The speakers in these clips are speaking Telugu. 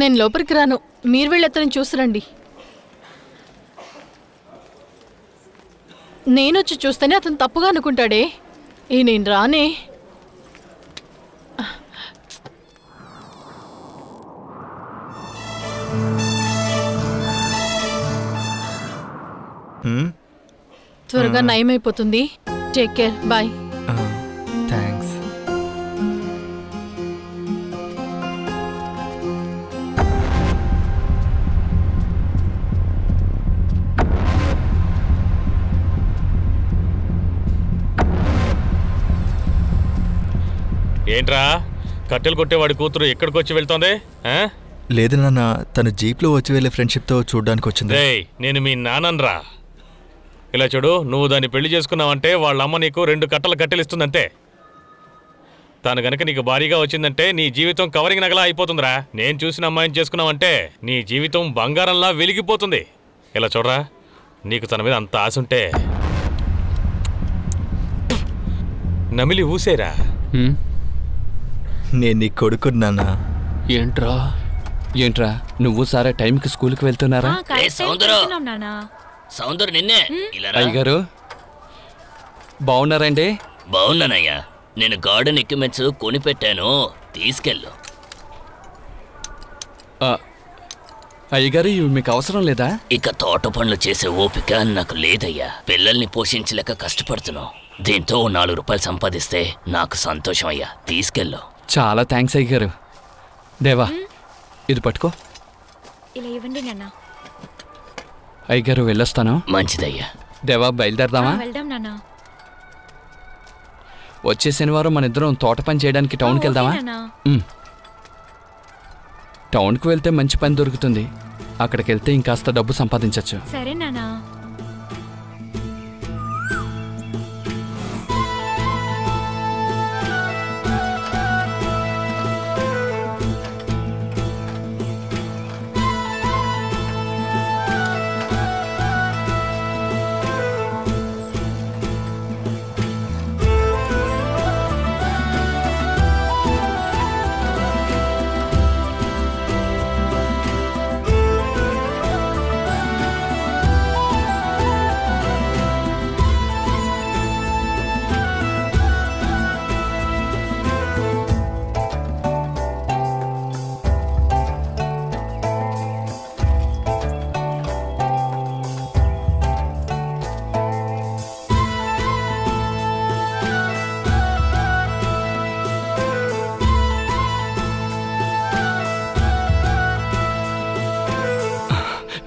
నేను లోపలికి రాను, మీరు వెళ్ళి అతను చూసిరండి. నేనొచ్చి చూస్తేనే అతను తప్పుగా అనుకుంటాడే. నేను రానే. త్వరగా నయమైపోతుంది. Take care, bye. థ్యాంక్స్. ఏంట్రా కట్టెలు కొట్టేవాడి కూతురు ఎక్కడికి వచ్చి వెళ్తోంది? లేదు నాన్న, తను జీప్లో వచ్చి వెళ్ళే ఫ్రెండ్షిప్తో చూడడానికి వచ్చింది. నేను మీ నాన్నరా. ఇలా చూడు, నువ్వు దాన్ని పెళ్లి చేసుకున్నావంటే వాళ్ళ అమ్మ నీకు 2 కట్టలు కట్టెలిస్తుందంటే. తను గనక నీకు భారీగా వచ్చిందంటే నీ జీవితం కవరింగ్ నగలా అయిపోతుందిరా. నేను చూసిన అమ్మాయిని చేసుకున్నావంటే నీ జీవితం బంగారంలా వెలిగిపోతుంది. ఇలా చూడరా, నీకు తన మీద అంత ఆశ ఉంటే నమిలి ఊసేరా. నేను నీ కొడుకున్నానా? ఏంట్రా నువ్వు సారా టైంకి స్కూల్కి వెళ్తున్నారా? సౌందర్ నిన్నే. అయ్యగారు బాగున్నారండి? బాగున్నానయ్యా. నేను గార్డెన్ ఎక్విప్మెంట్స్ కొనిపెట్టాను, తీసుకెళ్ళు. అయ్యగారు ఇవి మీకు అవసరం లేదా? ఇక తోట పనులు చేసే ఓపిక నాకు లేదయ్యా. పిల్లల్ని పోషించలేక కష్టపడుతున్నావు. దీంతో 4 రూపాయలు సంపాదిస్తే నాకు సంతోషం అయ్యా. తీసుకెళ్ళు. చాలా థ్యాంక్స్ అయ్యగారు. దేవా ఇది పట్టుకో. ఇలా ఇవ్వండి నాన్న. అయ్యగారు వెళ్ళొస్తాను. మంచిదయ్యా. దేవా బయలుదేరదామా? వెళ్దాం నాన్న. వచ్చే శనివారం మన ఇద్దరం తోట పని చేయడానికి టౌన్కి వెళ్దామా? టౌన్కి వెళ్తే మంచి పని దొరుకుతుంది. అక్కడికి వెళ్తే ఇంకాస్త డబ్బు సంపాదించవచ్చు. సరే నాన్న.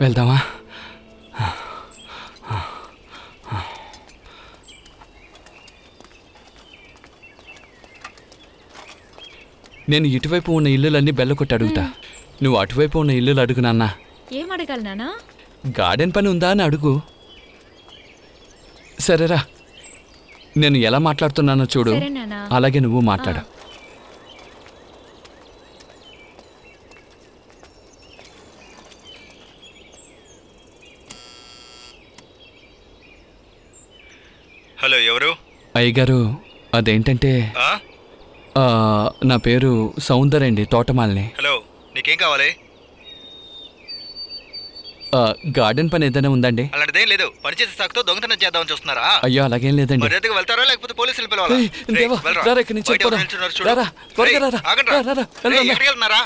వెళ్దామా? నేను ఇటువైపు ఉన్న ఇల్లులన్నీ బెల్ల కొట్టి అడుగుతా. నువ్వు అటువైపు ఉన్న ఇల్లులు అడుగు నాన్న. ఏం అడగాలి నాన్న? గార్డెన్ పని ఉందా అని అడుగు. సరేరా, నేను ఎలా మాట్లాడుతున్నానో చూడు, అలాగే నువ్వు మాట్లాడు. హలో, ఎవరు? అయ్యగారు అదేంటంటే నా పేరు సౌందర్ అండి, తోటమాలిని. హలో, నీకేం కావాలి? గార్డెన్ పని ఏదైనా ఉందండి? అలాంటిదేం లేదు. పనిచేసే సాకుతో దొంగతనం చేద్దామని చూస్తున్నారా? అయ్యో అలాగేం లేదండి. మర్యాదగా వెళ్తారా లేకపోతే పోలీసులు పిలవాలా?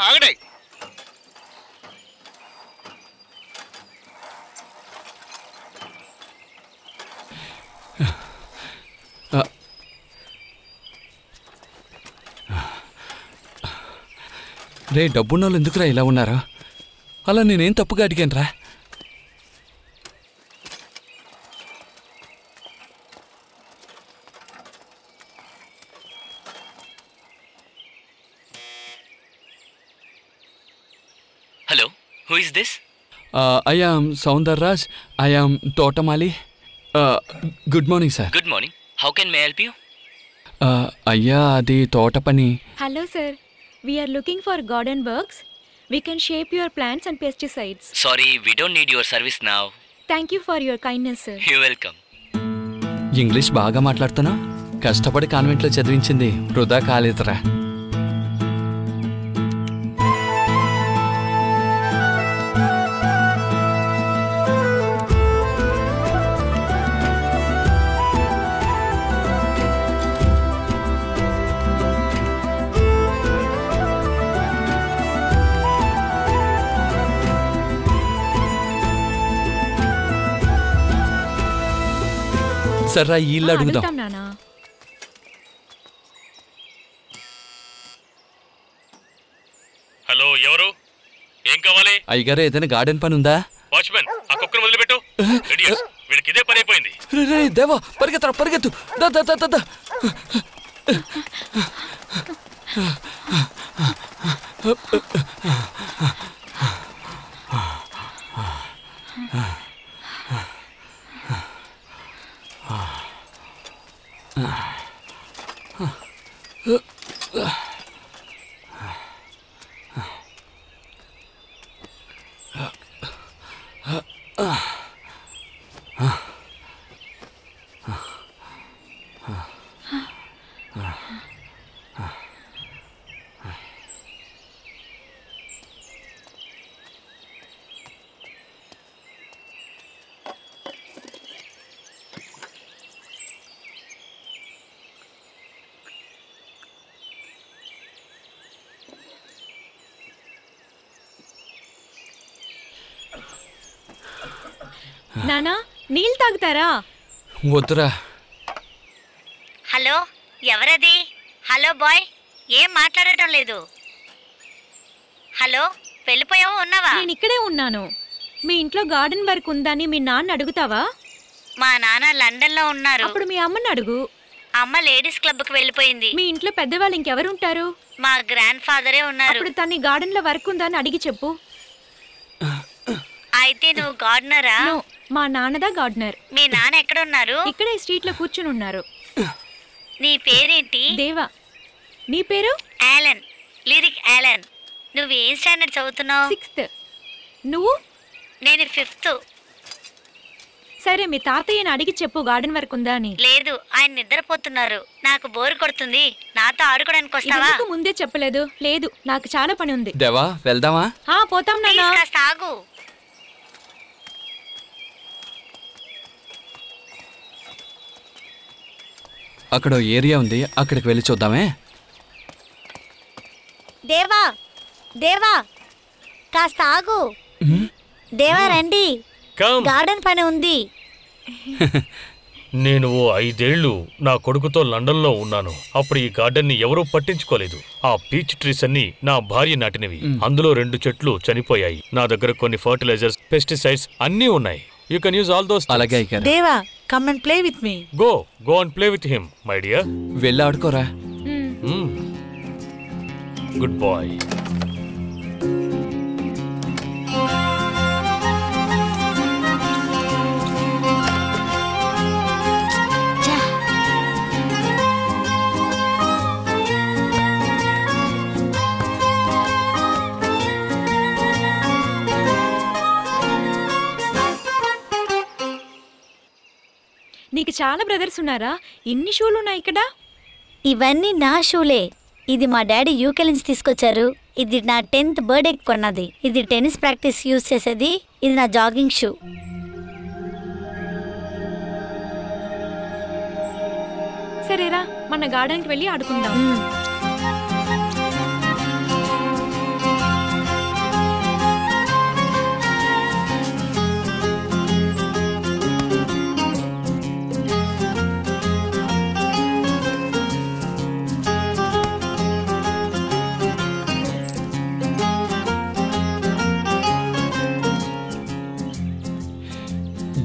ఆగండి. రే, డబ్బున్న వాళ్ళు ఎందుకురా ఇలా ఉన్నారా? అలా నేనేం తప్పుగా అడిగాను రా. Hello, who is this? I am Soundar Raj. I am తోటమాలి. Good morning sir. Good morning. How can may help you? అయ్యా, అది తోట పని. Hello sir, we are looking for garden works. We can shape your plants and pesticides. Sorry, we don't need your service now. Thank you for your kindness, sir. You're welcome. English బాగా మాట్లాడుతున్నా. కష్టపడి కాన్వెంట్లో చదివించింది వృధా కాలేదురా. సర్రా ఈ ఇల్లు అడుగుదాం. అడుగుతాం నానా. హలో, ఎవరు? ఏం కావాలి? అయ్యగారు ఏదైనా గార్డెన్ పని ఉందా? వాచ్మెన్, ఆ కుక్కను వదిలిపెట్టు. Idiots, వీళ్ళకి ఇదే పని అయిపోయింది. రే దేవా, పరిగెత్తరా పరిగెత్తు. దా దా దా దా. నానా, నీళ్ళు తాగుతారా? వద్దురా. హలో, ఎవరది? హలో బాయ్, ఏం మాట్లాడటం లేదు. హలో, వెళ్ళిపోయావా ఉన్నావా? నేను ఇక్కడే ఉన్నాను. మీ ఇంట్లో గార్డెన్ వర్క్ ఉందని మీ నాన్న అడుగుతావా? మా నాన్న లండన్లో ఉన్నారు. అప్పుడు మీ అమ్మని అడుగు. అమ్మ లేడీస్ క్లబ్కి వెళ్ళిపోయింది. మీ ఇంట్లో పెద్దవాళ్ళు ఇంకెవరుంటారు? మా గ్రాండ్ ఫాదరే ఉన్నారు. అప్పుడు తన గార్డెన్ లో వర్క్ ఉందా అని అడిగి చెప్పు. అయితే నువ్వు గార్డనరా? నో, మా నాన్నదా గార్డెనర్. మీ నాన్న ఎక్కడ ఉన్నారు? ఇక్కడే స్ట్రీట్ లో కూర్చుని ఉన్నారు. నీ పేరేంటి? దేవా. నీ పేరు? యాలన్, లిరిక్ యాలన్. నువ్వు ఏం స్టాండర్డ్ చదువుతున్నావు? 6th. నువ్వు? నేను 5th. సరే, మీ తాతయ్యని అడిగి చెప్పు గార్డెన్ వర్క్ ఉందా అని. లేదు, ఆయన నిద్రపోతున్నారు. నాకు బోరు కొడుతుంది. నాతో ఆడుకోవడానికి వస్తావా? ఎందుకు ముందే చెప్పలేదు? లేదు, నాకు చాలా పని ఉంది. దేవా, వెళ్దామా? పోతాం నాన్న. ప్లీజ్ కాస్త ఆగు. అక్కడ ఏరియా ఉంది, అక్కడికి వెళ్ళి చూద్దామే. దేవా, దేవా, కాస్త ఆగు. దేవా రండి, గార్డెన్ పని ఉంది. నేను ఓ 5 ఏళ్ళు నా కొడుకుతో లండన్లో ఉన్నాను. అప్పుడు ఈ గార్డెన్ని ఎవరూ పట్టించుకోలేదు. ఆ పీచ్ ట్రీస్ అన్ని నా భార్య నాటినవి. అందులో 2 చెట్లు చనిపోయాయి. నా దగ్గర కొన్ని ఫర్టిలైజర్స్, పెస్టిసైడ్స్ అన్నీ ఉన్నాయి. You can use all those. అలాగే అయ్యగారు. దేవా, come and play with me. Go and play with him my dear. వెళ్ళి ఆడుకోరా. Good bye. నీకు చాలా బ్రదర్స్ ఉన్నారా? ఇన్ని షూలు ఉన్నాయి ఇక్కడ. ఇవన్నీ నా షూలే. ఇది మా డాడీ యూకే నుంచి తీసుకొచ్చారు. ఇది నా 10th బర్త్డే కొన్నది. ఇది టెన్నిస్ ప్రాక్టీస్ యూజ్ చేసేది. ఇది నా జాగింగ్ షూ. సరేరా, మన గార్డెన్కి వెళ్ళి ఆడుకుందాం.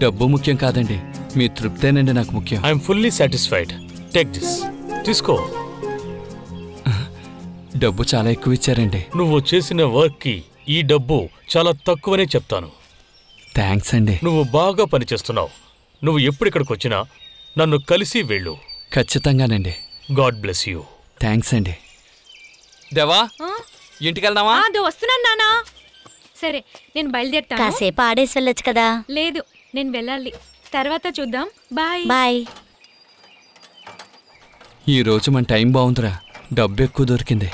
డబ్బు ముఖ్యం కాదండి, మీ తృప్తేనండి నాకు ముఖ్యం. I'm fully satisfied. Take this, తీసుకో. డబ్బు చాలా ఎక్కువ ఇచ్చారండి. నువ్వు చేసిన వర్క్కి ఈ డబ్బు చాలా తక్కువనే చెప్తాను. థ్యాంక్స్ అండి. నువ్వు బాగా పనిచేస్తున్నావు. నువ్వు ఎప్పుడిక్కడికి వచ్చినా నన్ను కలిసి వెళ్ళు. ఖచ్చితంగానండి. God bless you. థ్యాంక్స్ అండి. దేవా, ఇంటికి వెళ్దామా? వస్తున్నాను నానా. సరే, నేను బయలుదేరుతాను. కాసేపు ఆడేసి వెళ్ళొచ్చు కదా. లేదు, నేను వెళ్ళాలి. తర్వాత చూద్దాం. Bye bye. ఈరోజు మన టైం బాగుందిరా. డబ్బు ఎక్కువ దొరికింది.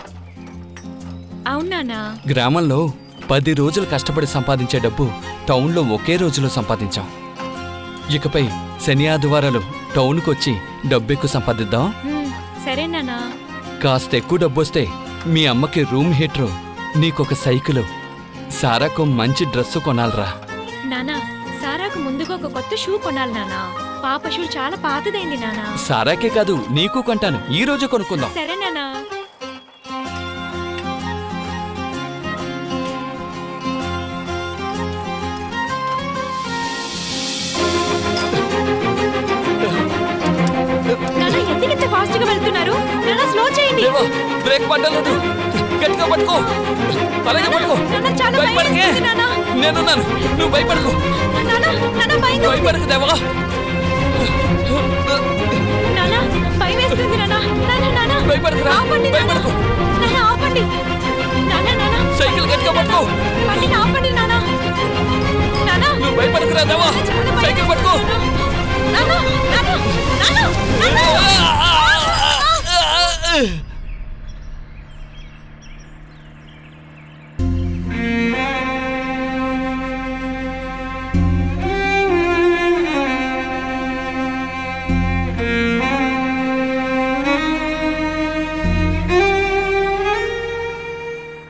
అవునానా? గ్రామంలో 10 రోజులు కష్టపడి సంపాదించే డబ్బు టౌన్లో ఒకే రోజులో సంపాదించాం. ఇకపై శని ఆదివారాలు టౌన్కి వచ్చి డబ్బు ఎక్కువ సంపాదిద్దాం. సరే నానా. కాస్త ఎక్కువ డబ్బు వస్తే మీ అమ్మకి రూమ్ హీటరు, నీకొక సైకిలు, సారాకు మంచి డ్రెస్సు కొనాలరా. నానా, సారాకు ముందుగా ఒక కొత్త షూ కొనాలి నానా. మా పశువులు చాలా పాతదైంది నానా. సారాకే కాదు నీకు కొంటాను, ఈ రోజు కొనుక్కుందాం. సరే నానా. నానా ఎందుకంత ఫాస్ట్ గా వెళ్తున్నారు? నానా స్లో చేయండి. బ్రేక్ పట్టలేదు, గట్టిగా పట్టుకో. అలాగే పట్టుకో. భయపడకే, నేనున్నాను, నువ్వు భయపడకు. భయపడకు దేవా. నానా భయం వేస్తుంది నానా. నానా భయపడకురా, భయపడకు. నానా ఆపండి. నానా నానా సైకిల్ గట్టిగా పట్టుకో. బండిని ఆపండి నానా. నానా నువ్వు భయపడకురా దేవా, సైకిల్ పట్టుకో. నానా నానా నానా నానా